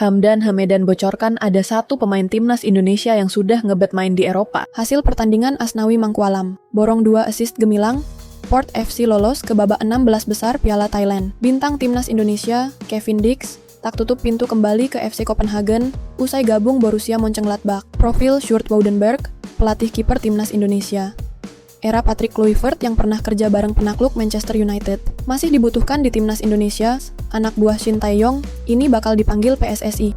Hamdan Hamedan bocorkan ada satu pemain timnas Indonesia yang sudah ngebet main di Eropa. Hasil pertandingan Asnawi Mangkualam, borong 2 assist gemilang, Port FC lolos ke babak 16 besar Piala Thailand. Bintang timnas Indonesia, Kevin Dix, tak tutup pintu kembali ke FC Copenhagen usai gabung Borussia Mönchengladbach. Profil Sjoerd Woudenberg, pelatih kiper timnas Indonesia. Era Patrick Kluivert yang pernah kerja bareng penakluk Manchester United. Masih dibutuhkan di timnas Indonesia, anak buah Shin Tae-yong ini bakal dipanggil PSSI.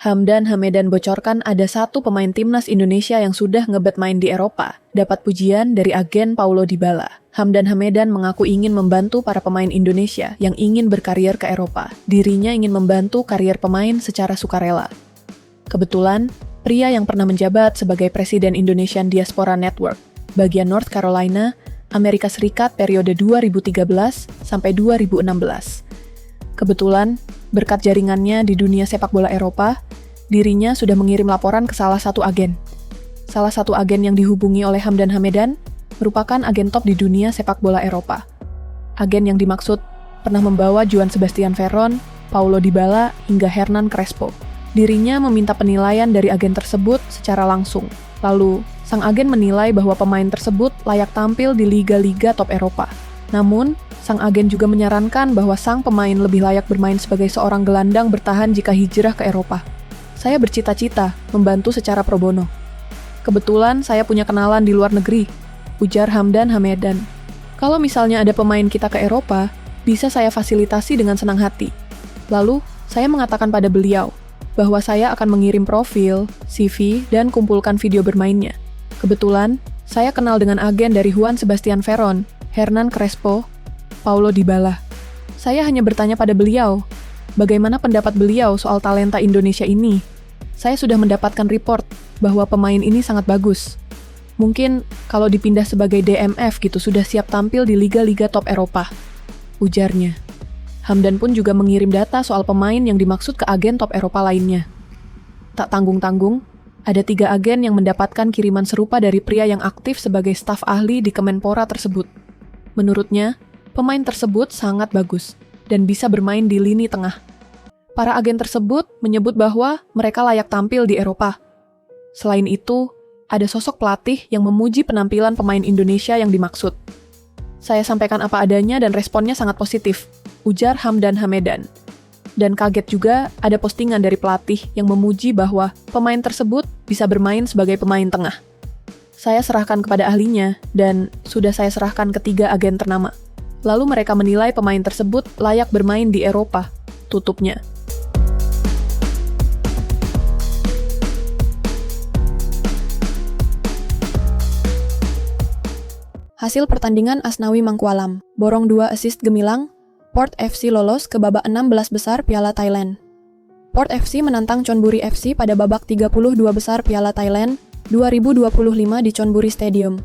Hamdan Hamedan bocorkan ada satu pemain timnas Indonesia yang sudah ngebet main di Eropa. Dapat pujian dari agen Paulo Dybala. Hamdan Hamedan mengaku ingin membantu para pemain Indonesia yang ingin berkarier ke Eropa. Dirinya ingin membantu karier pemain secara sukarela. Kebetulan, pria yang pernah menjabat sebagai Presiden Indonesian Diaspora Network, bagian North Carolina, Amerika Serikat periode 2013 sampai 2016. Kebetulan, berkat jaringannya di dunia sepak bola Eropa, dirinya sudah mengirim laporan ke salah satu agen. Salah satu agen yang dihubungi oleh Hamdan Hamedan merupakan agen top di dunia sepak bola Eropa. Agen yang dimaksud pernah membawa Joan Sebastian Veron, Paulo Dybala, hingga Hernan Crespo. Dirinya meminta penilaian dari agen tersebut secara langsung. Lalu, sang agen menilai bahwa pemain tersebut layak tampil di liga-liga top Eropa. Namun, sang agen juga menyarankan bahwa sang pemain lebih layak bermain sebagai seorang gelandang bertahan jika hijrah ke Eropa. Saya bercita-cita membantu secara pro bono. Kebetulan saya punya kenalan di luar negeri, ujar Hamdan Hamedan. Kalau misalnya ada pemain kita ke Eropa, bisa saya fasilitasi dengan senang hati. Lalu, saya mengatakan pada beliau bahwa saya akan mengirim profil, CV, dan kumpulkan video bermainnya. Kebetulan, saya kenal dengan agen dari Joan Sebastian Veron, Hernan Crespo, Paulo Dybala. Saya hanya bertanya pada beliau, bagaimana pendapat beliau soal talenta Indonesia ini? Saya sudah mendapatkan report bahwa pemain ini sangat bagus. Mungkin kalau dipindah sebagai DMF gitu sudah siap tampil di liga-liga top Eropa, ujarnya. Hamdan pun juga mengirim data soal pemain yang dimaksud ke agen top Eropa lainnya. Tak tanggung-tanggung, ada 3 agen yang mendapatkan kiriman serupa dari pria yang aktif sebagai staf ahli di Kemenpora tersebut. Menurutnya, pemain tersebut sangat bagus dan bisa bermain di lini tengah. Para agen tersebut menyebut bahwa mereka layak tampil di Eropa. Selain itu, ada sosok pelatih yang memuji penampilan pemain Indonesia yang dimaksud. Saya sampaikan apa adanya dan responnya sangat positif, ujar Hamdan Hamedan. Dan kaget juga ada postingan dari pelatih yang memuji bahwa pemain tersebut bisa bermain sebagai pemain tengah. Saya serahkan kepada ahlinya dan sudah saya serahkan ke 3 agen ternama. Lalu mereka menilai pemain tersebut layak bermain di Eropa, tutupnya. Hasil pertandingan Asnawi Mangkualam, borong 2 assist gemilang, Port FC lolos ke babak 16 besar Piala Thailand. Port FC menantang Chonburi FC pada babak 32 besar Piala Thailand 2025 di Chonburi Stadium,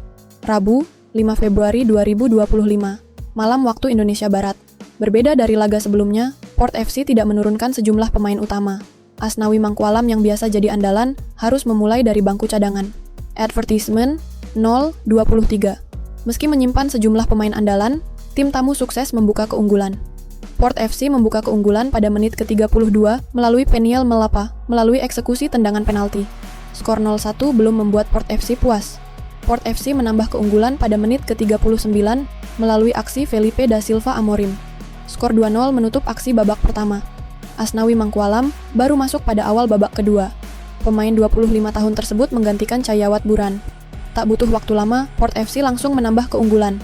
Rabu, 5 Februari 2025, malam waktu Indonesia Barat. Berbeda dari laga sebelumnya, Port FC tidak menurunkan sejumlah pemain utama. Asnawi Mangkualam yang biasa jadi andalan harus memulai dari bangku cadangan. Advertisement 0-23. Meski menyimpan sejumlah pemain andalan, tim tamu sukses membuka keunggulan. Port FC membuka keunggulan pada menit ke-32 melalui Peniel Melapa, melalui eksekusi tendangan penalti. Skor 0-1 belum membuat Port FC puas. Port FC menambah keunggulan pada menit ke-39 melalui aksi Felipe da Silva Amorim. Skor 2-0 menutup aksi babak pertama. Asnawi Mangkualam baru masuk pada awal babak kedua. Pemain 25 tahun tersebut menggantikan Chayawat Buran. Tak butuh waktu lama, Port FC langsung menambah keunggulan.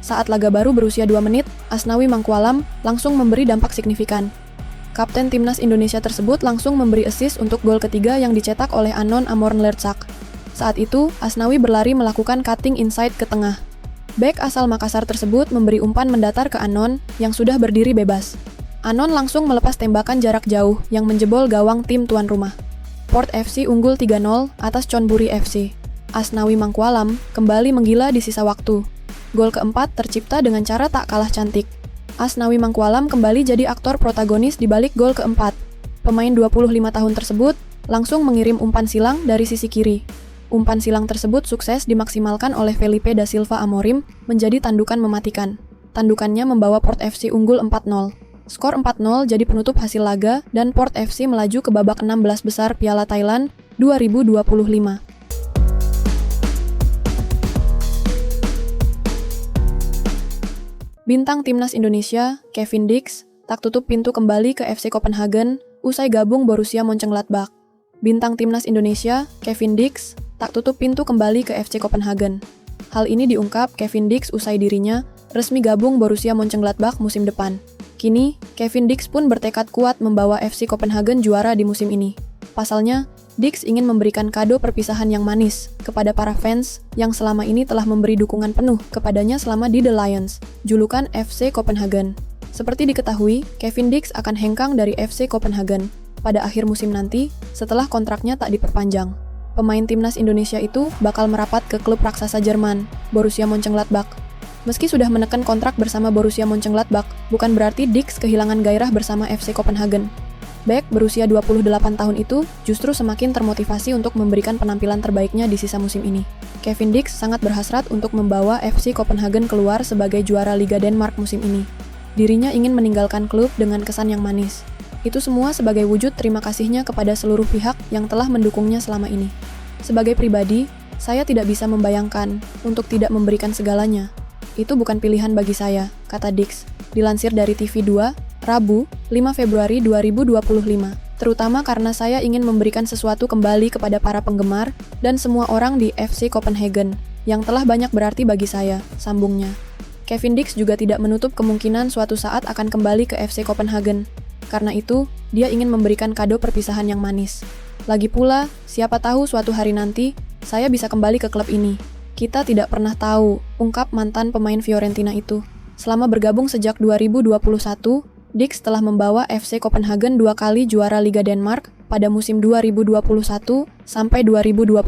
Saat laga baru berusia 2 menit, Asnawi Mangkualam langsung memberi dampak signifikan. Kapten timnas Indonesia tersebut langsung memberi assist untuk gol ketiga yang dicetak oleh Anon Amornlertsak. Saat itu, Asnawi berlari melakukan cutting inside ke tengah. Bek asal Makassar tersebut memberi umpan mendatar ke Anon yang sudah berdiri bebas. Anon langsung melepas tembakan jarak jauh yang menjebol gawang tim tuan rumah. Port FC unggul 3-0 atas Chonburi FC. Asnawi Mangkualam kembali menggila di sisa waktu. Gol keempat tercipta dengan cara tak kalah cantik. Asnawi Mangkualam kembali jadi aktor protagonis di balik gol keempat. Pemain 25 tahun tersebut langsung mengirim umpan silang dari sisi kiri. Umpan silang tersebut sukses dimaksimalkan oleh Felipe da Silva Amorim menjadi tandukan mematikan. tandukannya membawa Port FC unggul 4-0. Skor 4-0 jadi penutup hasil laga dan Port FC melaju ke babak 16 besar Piala Thailand 2025. Bintang timnas Indonesia, Kevin Dix, tak tutup pintu kembali ke FC Copenhagen usai gabung Borussia Mönchengladbach. Bintang timnas Indonesia, Kevin Dix, tak tutup pintu kembali ke FC Copenhagen. Hal ini diungkap Kevin Dix usai dirinya resmi gabung Borussia Mönchengladbach musim depan. Kini, Kevin Dix pun bertekad kuat membawa FC Copenhagen juara di musim ini. Pasalnya, Dix ingin memberikan kado perpisahan yang manis kepada para fans yang selama ini telah memberi dukungan penuh kepadanya selama di The Lions, julukan FC Copenhagen. Seperti diketahui, Kevin Dix akan hengkang dari FC Copenhagen pada akhir musim nanti setelah kontraknya tak diperpanjang. Pemain timnas Indonesia itu bakal merapat ke klub raksasa Jerman, Borussia Mönchengladbach. Meski sudah menekan kontrak bersama Borussia Mönchengladbach, bukan berarti Dix kehilangan gairah bersama FC Copenhagen. Beck berusia 28 tahun itu justru semakin termotivasi untuk memberikan penampilan terbaiknya di sisa musim ini. Kevin Dix sangat berhasrat untuk membawa FC Copenhagen keluar sebagai juara Liga Denmark musim ini. Dirinya ingin meninggalkan klub dengan kesan yang manis. Itu semua sebagai wujud terima kasihnya kepada seluruh pihak yang telah mendukungnya selama ini. Sebagai pribadi, saya tidak bisa membayangkan untuk tidak memberikan segalanya. Itu bukan pilihan bagi saya, kata Dix. Dilansir dari TV2, Rabu, 5 Februari 2025, terutama karena saya ingin memberikan sesuatu kembali kepada para penggemar dan semua orang di FC Copenhagen yang telah banyak berarti bagi saya, sambungnya. Kevin Dix juga tidak menutup kemungkinan suatu saat akan kembali ke FC Copenhagen. Karena itu, dia ingin memberikan kado perpisahan yang manis. Lagi pula, siapa tahu suatu hari nanti, saya bisa kembali ke klub ini. Kita tidak pernah tahu, ungkap mantan pemain Fiorentina itu. Selama bergabung sejak 2021, Dix telah membawa FC Copenhagen 2 kali juara Liga Denmark pada musim 2021 sampai 2022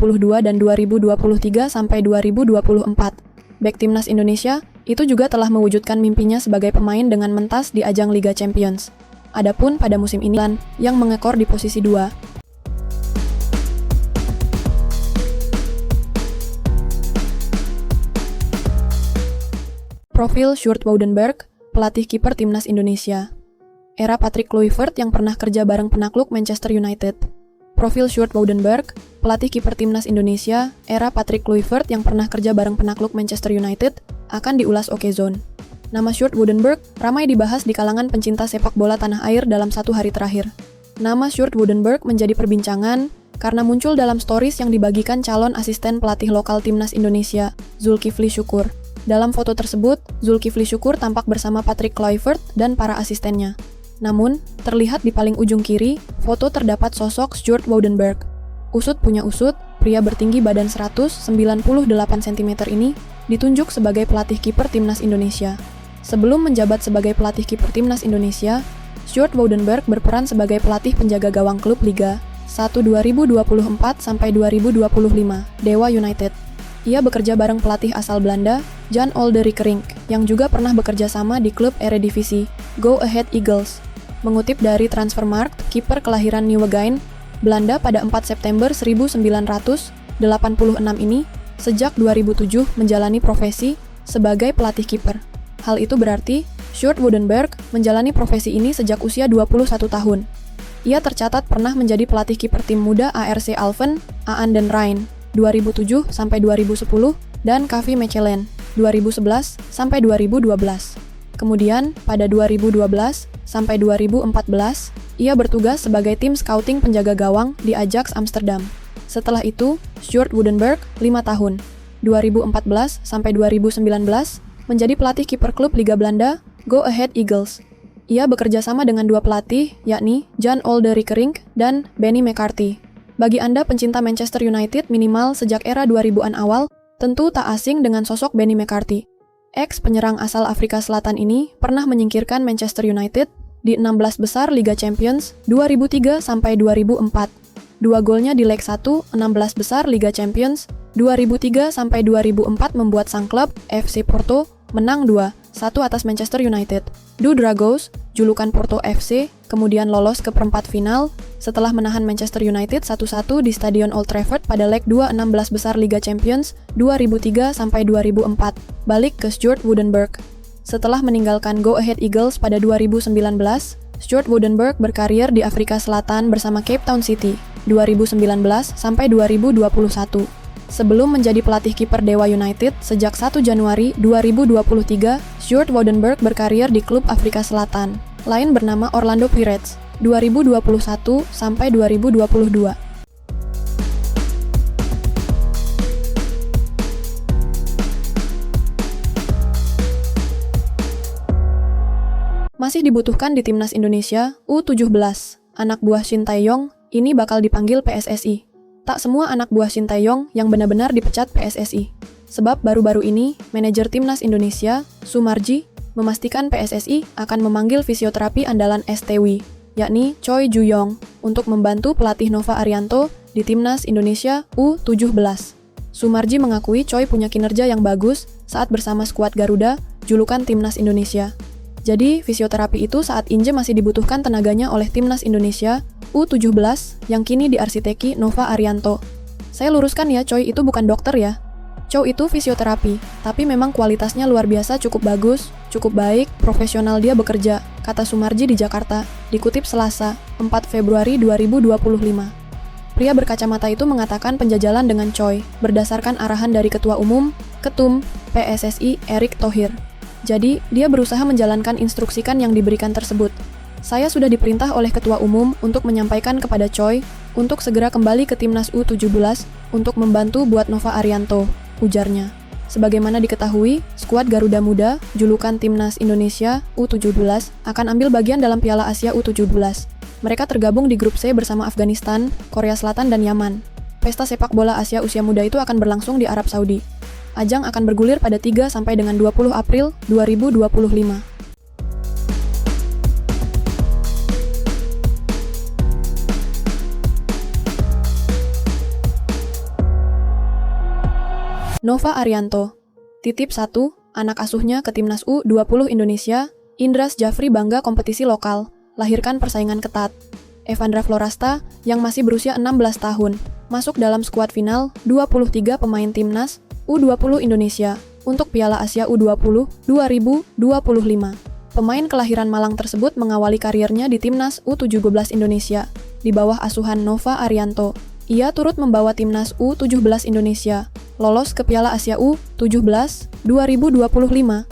dan 2023 sampai 2024. Bek timnas Indonesia itu juga telah mewujudkan mimpinya sebagai pemain dengan mentas di ajang Liga Champions. Adapun pada musim ini yang mengekor di posisi 2. Profil Sjoerd Woudenberg, pelatih kiper timnas Indonesia. Era Patrick Kluivert yang pernah kerja bareng penakluk Manchester United. Profil Sjoerd Woudenberg, pelatih kiper timnas Indonesia, era Patrick Kluivert yang pernah kerja bareng penakluk Manchester United, akan diulas Okezone. Nama Sjoerd Woudenberg ramai dibahas di kalangan pencinta sepak bola tanah air dalam 1 hari terakhir. Nama Sjoerd Woudenberg menjadi perbincangan karena muncul dalam stories yang dibagikan calon asisten pelatih lokal timnas Indonesia, Zulkifli Syukur. Dalam foto tersebut, Zulkifli Syukur tampak bersama Patrick Kluivert dan para asistennya. Namun, terlihat di paling ujung kiri, foto terdapat sosok Sjoerd Woudenberg. Usut punya usut, pria bertinggi badan 198 cm ini ditunjuk sebagai pelatih kiper timnas Indonesia. Sebelum menjabat sebagai pelatih kiper timnas Indonesia, Sjoerd Woudenberg berperan sebagai pelatih penjaga gawang klub Liga 1 2024 sampai 2025, Dewa United. Ia bekerja bareng pelatih asal Belanda, Jan Olderikering, yang juga pernah bekerja sama di klub Eredivisie, Go Ahead Eagles. Mengutip dari Transfermarkt, kiper kelahiran Nieuwegein, Belanda pada 4 September 1986 ini, sejak 2007 menjalani profesi sebagai pelatih kiper. Hal itu berarti, Sjoerd Woudenberg menjalani profesi ini sejak usia 21 tahun. Ia tercatat pernah menjadi pelatih kiper tim muda ARC Alphen, Aan den Rijn, 2007 sampai 2010, dan KV Mechelen, 2011 sampai 2012. Kemudian, pada 2012 sampai 2014, ia bertugas sebagai tim scouting penjaga gawang di Ajax Amsterdam. Setelah itu, Sjoerd Woudenberg 5 tahun, 2014 sampai 2019, menjadi pelatih kiper klub Liga Belanda, Go Ahead Eagles. Ia bekerja sama dengan 2 pelatih, yakni Jan Olderikering dan Benny McCarthy. Bagi Anda pencinta Manchester United minimal sejak era 2000-an awal, tentu tak asing dengan sosok Benny McCarthy. Ex-penyerang asal Afrika Selatan ini pernah menyingkirkan Manchester United di 16 besar Liga Champions 2003 sampai 2004. 2 golnya di leg 1 16 besar Liga Champions 2003 sampai 2004 membuat sang klub FC Porto menang 2-1 atas Manchester United. Do Dragos, julukan Porto FC, kemudian lolos ke perempat final setelah menahan Manchester United 1-1 di Stadion Old Trafford pada leg 2 16 besar Liga Champions 2003 sampai 2004. Balik ke Sjoerd Woudenberg. Setelah meninggalkan Go Ahead Eagles pada 2019, Stuart Woudenberg berkarir di Afrika Selatan bersama Cape Town City 2019 sampai 2021. Sebelum menjadi pelatih kiper Dewa United sejak 1 Januari 2023, Stuart Woudenberg berkarir di klub Afrika Selatan, lain bernama Orlando Pirates 2021 sampai 2022. Masih dibutuhkan di timnas Indonesia U17. Anak buah Shin Tae-yong ini bakal dipanggil PSSI. Tak semua anak buah Shin Tae-yong yang benar-benar dipecat PSSI. Sebab baru-baru ini, manajer timnas Indonesia, Sumarji, memastikan PSSI akan memanggil fisioterapi andalan STW, yakni Choi Ju-yong, untuk membantu pelatih Nova Arianto di timnas Indonesia U17. Sumarji mengakui Choi punya kinerja yang bagus saat bersama skuad Garuda, julukan timnas Indonesia. Jadi, fisioterapi itu saat Inje masih dibutuhkan tenaganya oleh timnas Indonesia U17 yang kini diarsiteki Nova Arianto. Saya luruskan ya, Choi itu bukan dokter ya. Choi itu fisioterapi, tapi memang kualitasnya luar biasa, cukup bagus, cukup baik, profesional dia bekerja, kata Sumarji di Jakarta, dikutip Selasa, 4 Februari 2025. Pria berkacamata itu mengatakan penjajalan dengan Choi berdasarkan arahan dari Ketua Umum, Ketum, PSSI Erick Thohir. Jadi, dia berusaha menjalankan instruksikan yang diberikan tersebut. Saya sudah diperintah oleh Ketua Umum untuk menyampaikan kepada Choi untuk segera kembali ke timnas U17 untuk membantu buat Nova Arianto, ujarnya. Sebagaimana diketahui, skuad Garuda Muda, julukan timnas Indonesia U17, akan ambil bagian dalam Piala Asia U17. Mereka tergabung di grup C bersama Afghanistan, Korea Selatan, dan Yaman. Pesta sepak bola Asia usia muda itu akan berlangsung di Arab Saudi. Ajang akan bergulir pada 3 sampai dengan 20 April 2025. Nova Arianto. Titip 1, anak asuhnya ke timnas U20 Indonesia, Indras Jafri bangga kompetisi lokal, lahirkan persaingan ketat. Evandra Florasta, yang masih berusia 16 tahun, masuk dalam skuad final 23 pemain timnas U20 Indonesia untuk Piala Asia U20 2025. Pemain kelahiran Malang tersebut mengawali karirnya di timnas U17 Indonesia, di bawah asuhan Nova Arianto. Ia turut membawa timnas U17 Indonesia lolos ke Piala Asia U17 2025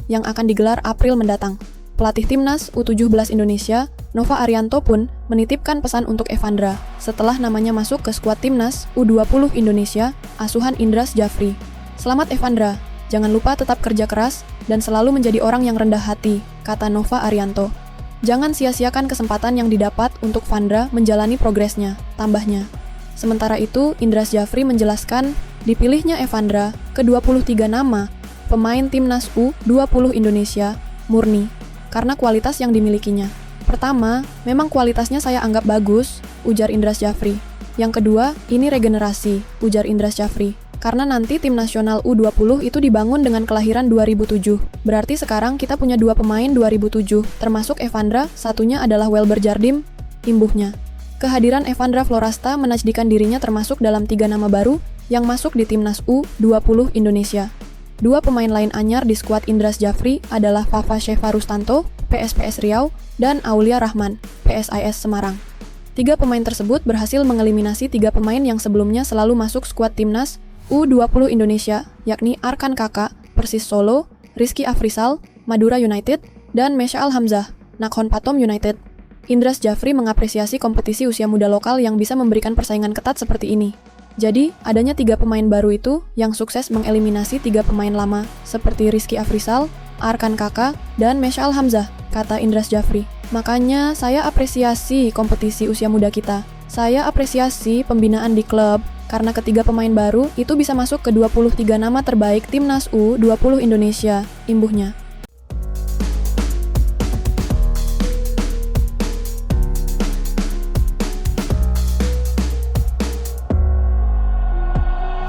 yang akan digelar April mendatang. Pelatih timnas U17 Indonesia, Nova Arianto pun menitipkan pesan untuk Evandra setelah namanya masuk ke skuad timnas U20 Indonesia, asuhan Indras Jafri. Selamat Evandra, jangan lupa tetap kerja keras dan selalu menjadi orang yang rendah hati, kata Nova Arianto. Jangan sia-siakan kesempatan yang didapat untuk Vandra menjalani progresnya, tambahnya. Sementara itu, Indras Jafri menjelaskan dipilihnya Evandra ke 23 nama pemain timnas U20 Indonesia murni karena kualitas yang dimilikinya. Pertama, memang kualitasnya saya anggap bagus, ujar Indras Jafri. Yang kedua, ini regenerasi, ujar Indras Jafri. Karena nanti tim nasional U20 itu dibangun dengan kelahiran 2007. Berarti sekarang kita punya 2 pemain 2007, termasuk Evandra, satunya adalah Welber Jardim, imbuhnya. Kehadiran Evandra Florasta menajdikan dirinya termasuk dalam 3 nama baru yang masuk di timnas U20 Indonesia. 2 pemain lain anyar di skuad Indras Jafri adalah Fafa Sheva Rustanto, PSPS Riau, dan Aulia Rahman, PSIS Semarang. 3 pemain tersebut berhasil mengeliminasi 3 pemain yang sebelumnya selalu masuk skuad timnas U20 Indonesia, yakni Arkan Kakak, Persis Solo, Rizky Afrisal, Madura United, dan Meshaal Hamzah, Nakhon Pathom United. Indras Jafri mengapresiasi kompetisi usia muda lokal yang bisa memberikan persaingan ketat seperti ini. Jadi, adanya 3 pemain baru itu yang sukses mengeliminasi 3 pemain lama, seperti Rizky Afrisal, Arkan Kakak, dan Meshaal Hamzah, kata Indras Jafri. Makanya, saya apresiasi kompetisi usia muda kita. Saya apresiasi pembinaan di klub, karena ketiga pemain baru itu bisa masuk ke 23 nama terbaik timnas U20 Indonesia, imbuhnya.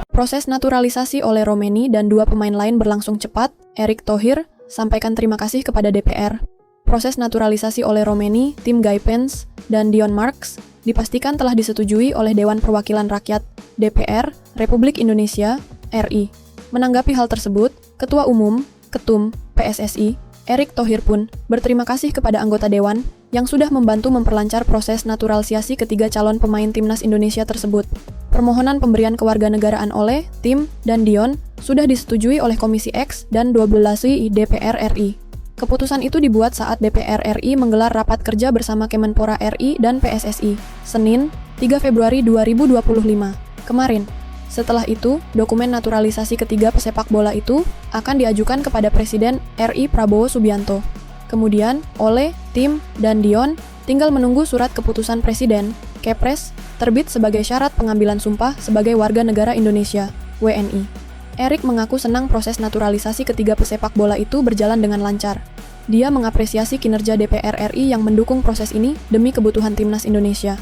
Proses naturalisasi oleh Romeni dan 2 pemain lain berlangsung cepat. Erick Thohir sampaikan terima kasih kepada DPR. Proses naturalisasi oleh Romeni, Tim Guy Pence, dan Dion Marks dipastikan telah disetujui oleh Dewan Perwakilan Rakyat DPR Republik Indonesia (RI). Menanggapi hal tersebut, Ketua Umum, Ketum PSSI, Erick Thohir pun berterima kasih kepada anggota Dewan yang sudah membantu memperlancar proses naturalisasi ketiga calon pemain timnas Indonesia tersebut. Permohonan pemberian kewarganegaraan oleh Tim dan Dion sudah disetujui oleh Komisi X dan 12 DPR RI. Keputusan itu dibuat saat DPR RI menggelar rapat kerja bersama Kemenpora RI dan PSSI, Senin, 3 Februari 2025, kemarin. Setelah itu, dokumen naturalisasi ketiga pesepak bola itu akan diajukan kepada Presiden RI Prabowo Subianto. Kemudian, oleh Tim dan Dion tinggal menunggu surat keputusan Presiden, Kepres, terbit sebagai syarat pengambilan sumpah sebagai warga negara Indonesia, WNI. Erick mengaku senang proses naturalisasi ketiga pesepak bola itu berjalan dengan lancar. Dia mengapresiasi kinerja DPR RI yang mendukung proses ini demi kebutuhan timnas Indonesia.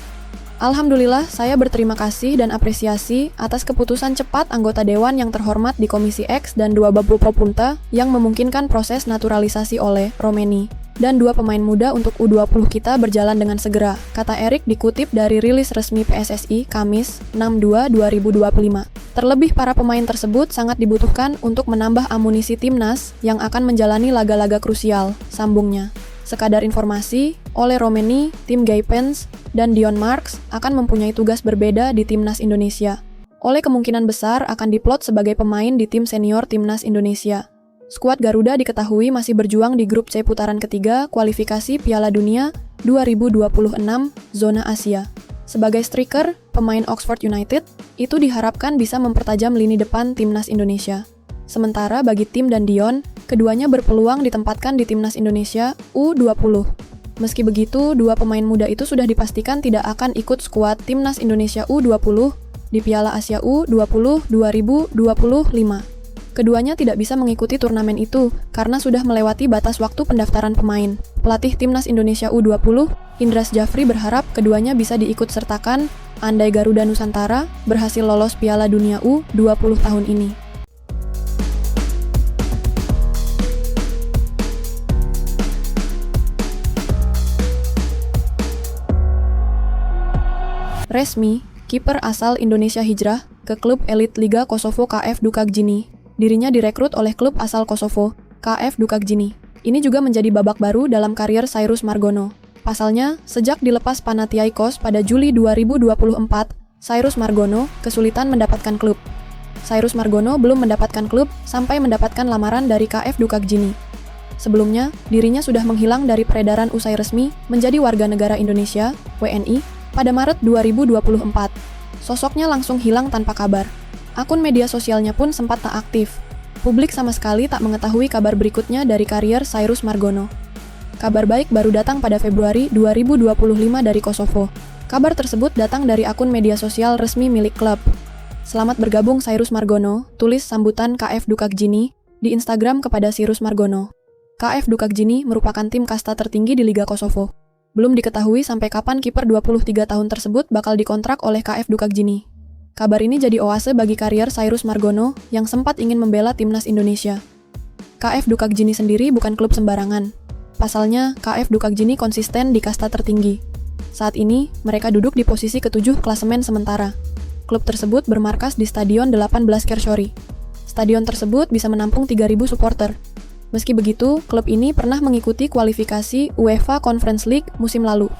Alhamdulillah, saya berterima kasih dan apresiasi atas keputusan cepat anggota Dewan yang terhormat di Komisi X dan 2 Bapupopumta yang memungkinkan proses naturalisasi oleh Romeni dan 2 pemain muda untuk U20 kita berjalan dengan segera, kata Erick dikutip dari rilis resmi PSSI Kamis 6/2/2025. Terlebih para pemain tersebut sangat dibutuhkan untuk menambah amunisi timnas yang akan menjalani laga-laga krusial, sambungnya. Sekadar informasi, oleh Romeni, Tim Gaipens, dan Dion Marks akan mempunyai tugas berbeda di timnas Indonesia. Oleh kemungkinan besar akan diplot sebagai pemain di tim senior timnas Indonesia. Skuad Garuda diketahui masih berjuang di grup C putaran ketiga kualifikasi Piala Dunia 2026 zona Asia. Sebagai striker, pemain Oxford United itu diharapkan bisa mempertajam lini depan timnas Indonesia. Sementara bagi Tim dan Dion, keduanya berpeluang ditempatkan di timnas Indonesia U20. Meski begitu, 2 pemain muda itu sudah dipastikan tidak akan ikut skuad timnas Indonesia U20 di Piala Asia U20 2025. Keduanya tidak bisa mengikuti turnamen itu karena sudah melewati batas waktu pendaftaran pemain. Pelatih timnas Indonesia U20, Indras Jafri berharap keduanya bisa diikut sertakan andai Garuda Nusantara berhasil lolos Piala Dunia U20 tahun ini. Resmi, kiper asal Indonesia hijrah ke klub elit Liga Kosovo KF Dukakjini. Dirinya direkrut oleh klub asal Kosovo, KF Dukakjini. Ini juga menjadi babak baru dalam karier Cyrus Margono. Pasalnya, sejak dilepas Panathinaikos pada Juli 2024, Cyrus Margono kesulitan mendapatkan klub. Cyrus Margono belum mendapatkan klub sampai mendapatkan lamaran dari KF Dukakjini. Sebelumnya, dirinya sudah menghilang dari peredaran usai resmi menjadi warga negara Indonesia, WNI, pada Maret 2024. Sosoknya langsung hilang tanpa kabar. Akun media sosialnya pun sempat tak aktif. Publik sama sekali tak mengetahui kabar berikutnya dari karier Cyrus Margono. Kabar baik baru datang pada Februari 2025 dari Kosovo. Kabar tersebut datang dari akun media sosial resmi milik klub. Selamat bergabung Cyrus Margono, tulis sambutan KF Dukakjini di Instagram kepada Cyrus Margono. KF Dukakjini merupakan tim kasta tertinggi di Liga Kosovo. Belum diketahui sampai kapan kiper 23 tahun tersebut bakal dikontrak oleh KF Dukakjini. Kabar ini jadi oase bagi karier Cyrus Margono yang sempat ingin membela timnas Indonesia. KF Dukakjini sendiri bukan klub sembarangan. Pasalnya, KF Dukakjini konsisten di kasta tertinggi. Saat ini, mereka duduk di posisi ke-7 klasemen sementara. Klub tersebut bermarkas di Stadion 18 Kershori. Stadion tersebut bisa menampung 3.000 supporter. Meski begitu, klub ini pernah mengikuti kualifikasi UEFA Conference League musim lalu.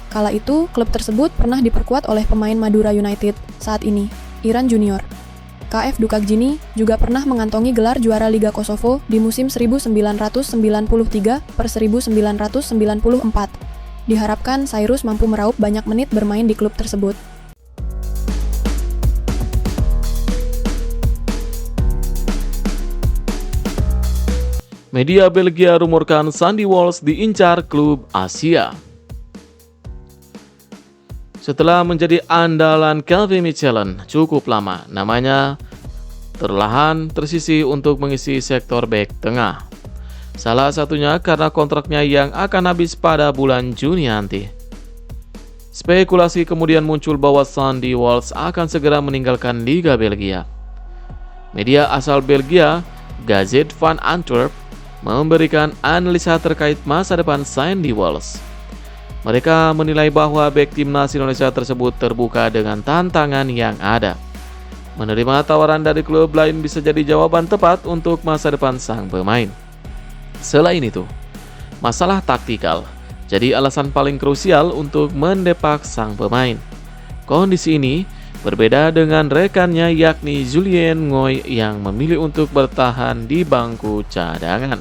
Kala itu, klub tersebut pernah diperkuat oleh pemain Madura United, saat ini, Iran Junior. KF Dukakjini juga pernah mengantongi gelar juara Liga Kosovo di musim 1993-1994. Diharapkan Cyrus mampu meraup banyak menit bermain di klub tersebut. Media Belgia rumorkan Sandy Walsh diincar klub Asia. Setelah menjadi andalan Calvin Michelin cukup lama, namanya perlahan tersisih untuk mengisi sektor bek tengah. Salah satunya karena kontraknya yang akan habis pada bulan Juni nanti. Spekulasi kemudian muncul bahwa Sandy Walsh akan segera meninggalkan Liga Belgia. Media asal Belgia, Gazet van Antwerp, memberikan analisa terkait masa depan Sandy Walsh. Mereka menilai bahwa bek timnas Indonesia tersebut terbuka dengan tantangan yang ada. Menerima tawaran dari klub lain bisa jadi jawaban tepat untuk masa depan sang pemain. Selain itu, masalah taktikal jadi alasan paling krusial untuk mendepak sang pemain. Kondisi ini berbeda dengan rekannya yakni Julien Ngoy yang memilih untuk bertahan di bangku cadangan.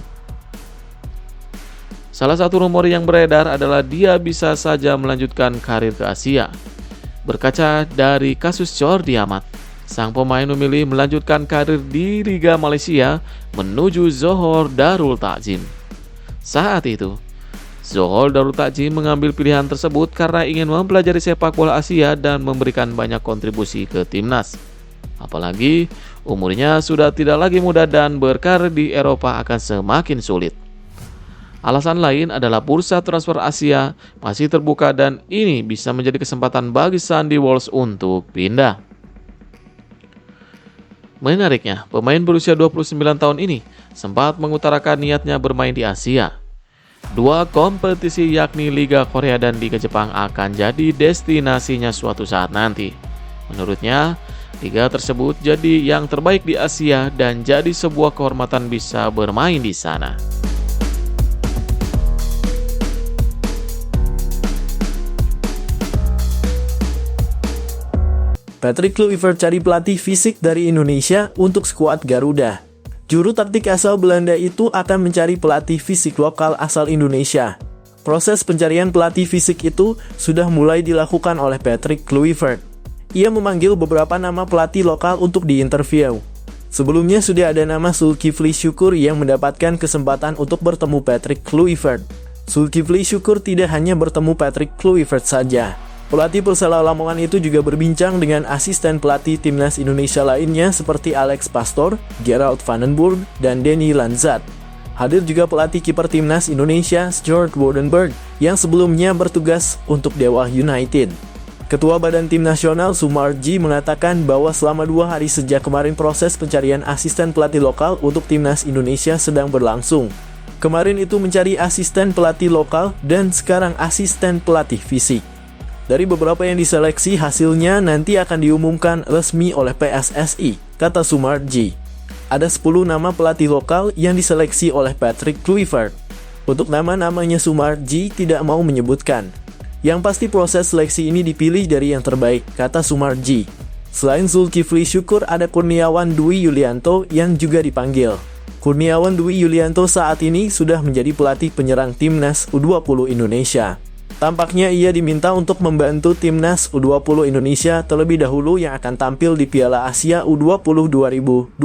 Salah satu rumor yang beredar adalah dia bisa saja melanjutkan karir ke Asia. Berkaca dari kasus Jordi Amat, sang pemain memilih melanjutkan karir di Liga Malaysia menuju Johor Darul Takzim. Saat itu, Johor Darul Takzim mengambil pilihan tersebut karena ingin mempelajari sepak bola Asia dan memberikan banyak kontribusi ke timnas. Apalagi umurnya sudah tidak lagi muda dan berkarir di Eropa akan semakin sulit. Alasan lain adalah bursa transfer Asia masih terbuka dan ini bisa menjadi kesempatan bagi Sandy Walsh untuk pindah. Menariknya, pemain berusia 29 tahun ini sempat mengutarakan niatnya bermain di Asia. Dua kompetisi yakni Liga Korea dan Liga Jepang akan jadi destinasinya suatu saat nanti. Menurutnya, liga tersebut jadi yang terbaik di Asia dan jadi sebuah kehormatan bisa bermain di sana. Patrick Kluivert cari pelatih fisik dari Indonesia untuk skuad Garuda. Juru taktik asal Belanda itu akan mencari pelatih fisik lokal asal Indonesia. Proses pencarian pelatih fisik itu sudah mulai dilakukan oleh Patrick Kluivert. Ia memanggil beberapa nama pelatih lokal untuk diinterview. Sebelumnya sudah ada nama Zulkifli Syukur yang mendapatkan kesempatan untuk bertemu Patrick Kluivert. Zulkifli Syukur tidak hanya bertemu Patrick Kluivert saja. Pelatih Persela Lamongan itu juga berbincang dengan asisten pelatih timnas Indonesia lainnya seperti Alex Pastor, Gerald Vandenburg, dan Denny Lanzat. Hadir juga pelatih kiper timnas Indonesia, Stuart Wodenberg, yang sebelumnya bertugas untuk Dewa United. Ketua Badan Tim Nasional Sumarji mengatakan bahwa selama 2 hari sejak kemarin proses pencarian asisten pelatih lokal untuk timnas Indonesia sedang berlangsung. Kemarin itu mencari asisten pelatih lokal dan sekarang asisten pelatih fisik. Dari beberapa yang diseleksi, hasilnya nanti akan diumumkan resmi oleh PSSI, kata Sumarji. Ada 10 nama pelatih lokal yang diseleksi oleh Patrick Kluivert. Untuk nama-namanya Sumarji tidak mau menyebutkan. Yang pasti proses seleksi ini dipilih dari yang terbaik, kata Sumarji. Selain Zulkifli Syukur, ada Kurniawan Dwi Yulianto yang juga dipanggil. Kurniawan Dwi Yulianto saat ini sudah menjadi pelatih penyerang timnas U20 Indonesia. Tampaknya ia diminta untuk membantu timnas U20 Indonesia terlebih dahulu yang akan tampil di Piala Asia U20 2025.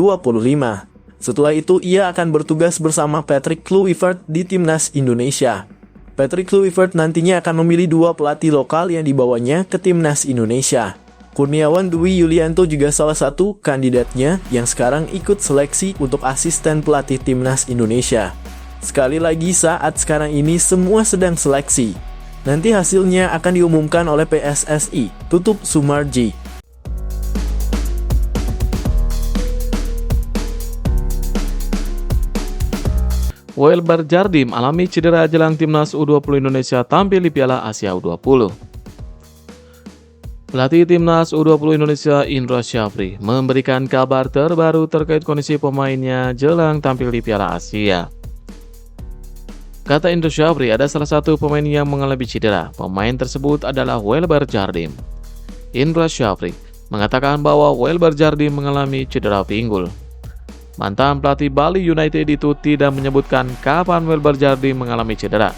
Setelah itu ia akan bertugas bersama Patrick Kluivert di timnas Indonesia. Patrick Kluivert nantinya akan memilih 2 pelatih lokal yang dibawanya ke timnas Indonesia. Kurniawan Dwi Yulianto juga salah satu kandidatnya yang sekarang ikut seleksi untuk asisten pelatih timnas Indonesia. Sekali lagi, saat sekarang ini semua sedang seleksi. Nanti hasilnya akan diumumkan oleh PSSI, tutup Sumarji. Welber Jardim alami cedera jelang timnas U20 Indonesia tampil di Piala Asia U20. Pelatih timnas U20 Indonesia Indra Syafri memberikan kabar terbaru terkait kondisi pemainnya jelang tampil di Piala Asia. Kata Indra Syafri, ada salah satu pemain yang mengalami cedera. Pemain tersebut adalah Welber Jardim. Indra Syafri mengatakan bahwa Welber Jardim mengalami cedera pinggul. Mantan pelatih Bali United itu tidak menyebutkan kapan Welber Jardim mengalami cedera.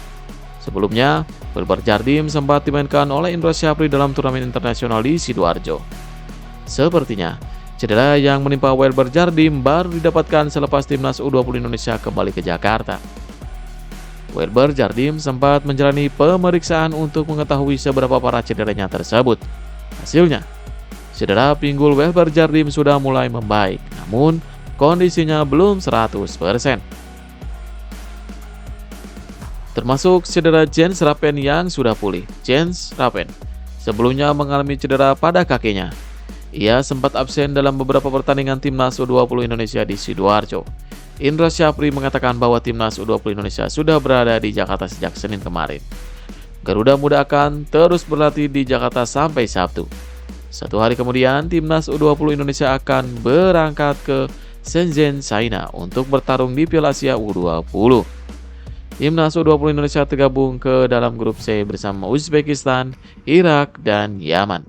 Sebelumnya, Welber Jardim sempat dimainkan oleh Indra Syafri dalam turnamen internasional di Sidoarjo. Sepertinya, cedera yang menimpa Welber Jardim baru didapatkan selepas timnas U20 Indonesia kembali ke Jakarta. Welber Jardim sempat menjalani pemeriksaan untuk mengetahui seberapa parah cederanya tersebut. Hasilnya, cedera pinggul Welber Jardim sudah mulai membaik, namun kondisinya belum 100%. Termasuk cedera Jens Rappen yang sudah pulih. Jens Rappen sebelumnya mengalami cedera pada kakinya. Ia sempat absen dalam beberapa pertandingan timnas U20 Indonesia di Sidoarjo. Indra Syafri mengatakan bahwa timnas U20 Indonesia sudah berada di Jakarta sejak Senin kemarin. Garuda Muda akan terus berlatih di Jakarta sampai Sabtu. 1 hari kemudian, timnas U20 Indonesia akan berangkat ke Shenzhen, China untuk bertarung di Piala Asia U20. Timnas U20 Indonesia tergabung ke dalam grup C bersama Uzbekistan, Irak, dan Yaman.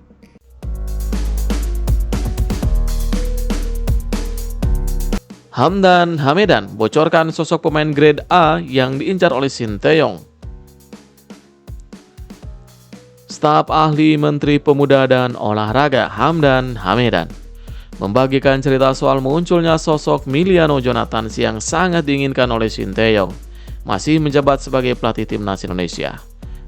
Hamdan Hamedan bocorkan sosok pemain grade A yang diincar oleh Sinteyong. Staf ahli Menteri Pemuda dan Olahraga Hamdan Hamedan membagikan cerita soal munculnya sosok Miliano Jonathan yang sangat diinginkan oleh Sinteyong, masih menjabat sebagai pelatih timnas Indonesia.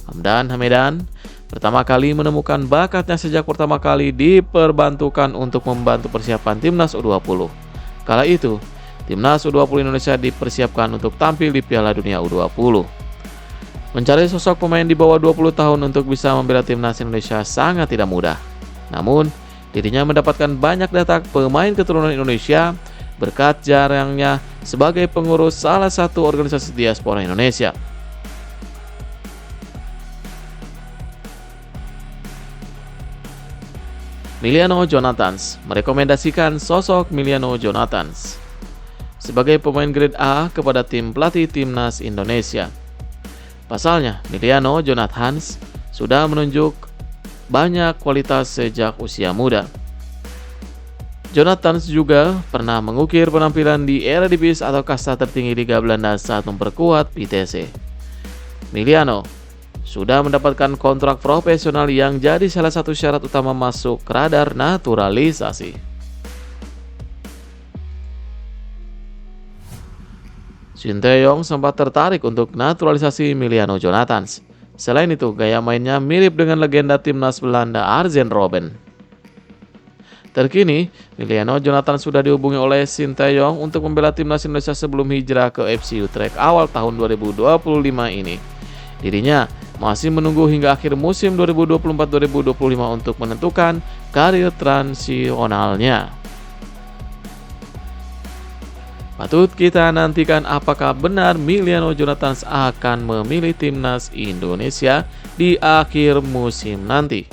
Hamdan Hamedan pertama kali menemukan bakatnya sejak pertama kali diperbantukan untuk membantu persiapan timnas U20. Kala itu, timnas U20 Indonesia dipersiapkan untuk tampil di Piala Dunia U20. Mencari sosok pemain di bawah 20 tahun untuk bisa membela timnas Indonesia sangat tidak mudah. Namun, dirinya mendapatkan banyak data pemain keturunan Indonesia berkat jarangnya sebagai pengurus salah satu organisasi diaspora Indonesia. Miliano Jonathans merekomendasikan sosok Miliano Jonathans sebagai pemain grade A kepada tim pelatih timnas Indonesia. Pasalnya, Miliano Jonathans sudah menunjuk banyak kualitas sejak usia muda. Jonathans juga pernah mengukir penampilan di Eredivisie atau kasta tertinggi Liga Belanda saat memperkuat Vitesse. Miliano sudah mendapatkan kontrak profesional yang jadi salah satu syarat utama masuk radar naturalisasi. Sinteyong sempat tertarik untuk naturalisasi Miliano Jonathans. Selain itu, gaya mainnya mirip dengan legenda timnas Belanda Arjen Robben. Terkini, Miliano Jonathans sudah dihubungi oleh Sinteyong untuk membela timnas Indonesia sebelum hijrah ke FC Utrecht awal tahun 2025 ini. Dirinya masih menunggu hingga akhir musim 2024-2025 untuk menentukan karir transisionalnya. Patut kita nantikan apakah benar Miliano Jonathans akan memilih timnas Indonesia di akhir musim nanti.